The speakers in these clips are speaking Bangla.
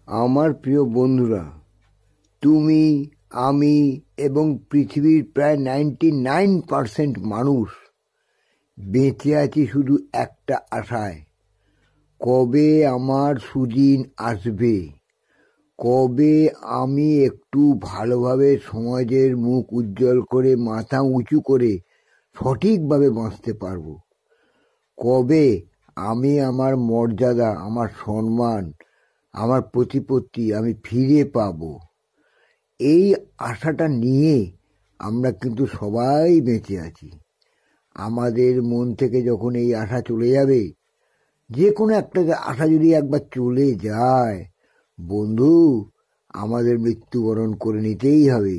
আমার প্রিয় বন্ধুরা, তুমি, আমি এবং পৃথিবীর প্রায় 99% মানুষ বেঁচে আছি শুধু একটা আশায়। কবে আমার সুদিন আসবে, কবে আমি একটু ভালোভাবে সমাজের মুখ উজ্জ্বল করে মাথা উঁচু করে সঠিকভাবে বাঁচতে পারবো, কবে আমি আমার মর্যাদা, আমার সম্মান, আমার প্রতিপত্তি আমি ফিরে পাবো। এই আশাটা নিয়ে আমরা কিন্তু সবাই বেঁচে আছি। আমাদের মন থেকে যখন এই আশা চলে যাবে, যে কোনো একটা আশা যদি একবার চলে যায়, বন্ধু, আমাদের মৃত্যুবরণ করে নিতেই হবে।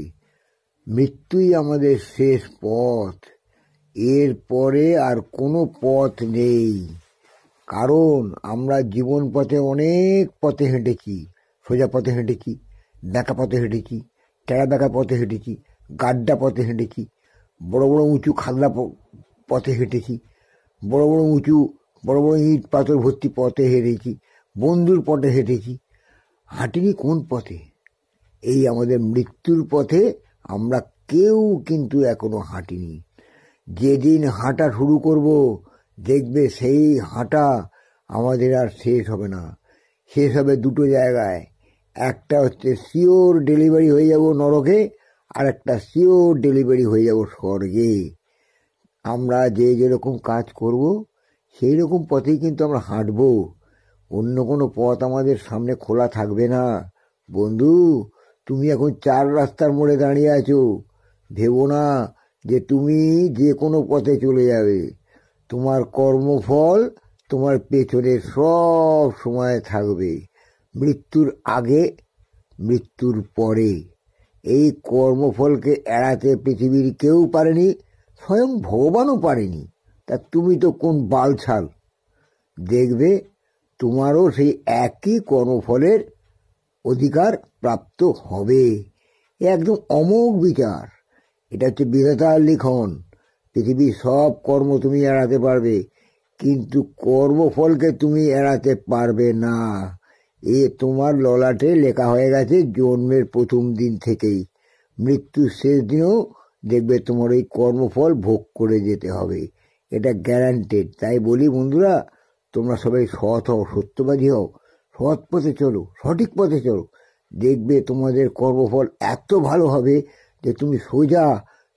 মৃত্যুই আমাদের শেষ পথ, এর পরে আর কোনো পথ নেই। কারণ আমরা জীবন পথে অনেক পথে হেঁটেছি, সোজা পথে হেঁটেছি, বেঁকা পথে হেঁটেছি, টেরা বেঁকা পথে হেঁটেছি, গাড্ডা পথে হেঁটেছি, বড় বড় উঁচু খাদলা পথে হেঁটেছি, বড় বড় উঁচু বড় বড় ইট পাথর ভর্তি পথে হেঁটেছি, বন্ধুর পথে হেঁটেছি, হাঁটিনি কোন পথে? এই আমাদের মৃত্যুর পথে আমরা কেউ কিন্তু এখনো হাঁটিনি। যেদিন হাঁটা শুরু করব, দেখবে সেই হাঁটা আমাদের আর শেষ হবে না। শেষ হবে দুটো জায়গায়, একটা হচ্ছে শিওর ডেলিভারি হয়ে যাব নরকে, আর একটা শিওর ডেলিভারি হয়ে যাব স্বর্গে। আমরা যে যেরকম কাজ করব সেই রকম পথেই কিন্তু আমরা হাঁটবো, অন্য কোনো পথ আমাদের সামনে খোলা থাকবে না। বন্ধু, তুমি এখন 4 রাস্তার মোড়ে দাঁড়িয়ে আছো, ভেবো না যে তুমি যে কোনো পথে চলে যাবে। তোমার কর্মফল তোমার পেছনে সব সময় থাকবে, মৃত্যুর আগে, মৃত্যুর পরে। এই কর্মফলকে এড়াতে পৃথিবীর কেউ পারেনি, স্বয়ং ভগবানও পারেনি। তা তুমি তো কোন বালছাল। দেখবে তোমারও সেই একই কর্মফলের অধিকার প্রাপ্ত হবে। একদম অমোঘ বিচার। এটা হচ্ছে বিধাতার লিখন। পৃথিবীর সব কর্ম তুমি এড়াতে পারবে, কিন্তু কর্মফলকে তুমি এড়াতে পারবে না। এ তোমার ললাটে লেখা হয়ে গেছে জন্মের প্রথম দিন থেকেই। মৃত্যুর শেষ দিনেও দেখবে তোমার এই কর্মফল ভোগ করে যেতে হবে, এটা গ্যারান্টেড। তাই বলি বন্ধুরা, তোমরা সবাই সৎ হও, সত্যবাদী হও, সৎ পথে চলো, সঠিক পথে চলো। দেখবে তোমাদের কর্মফল এত ভালো হবে যে তুমি সোজা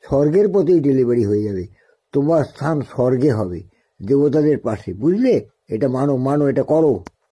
স্বর্গের পথেই ডেলিভারি হয়ে যাবে। তোমার স্থান স্বর্গে হবে, দেবতাদের পাশে। বুঝলে? এটা মানো, এটা করো।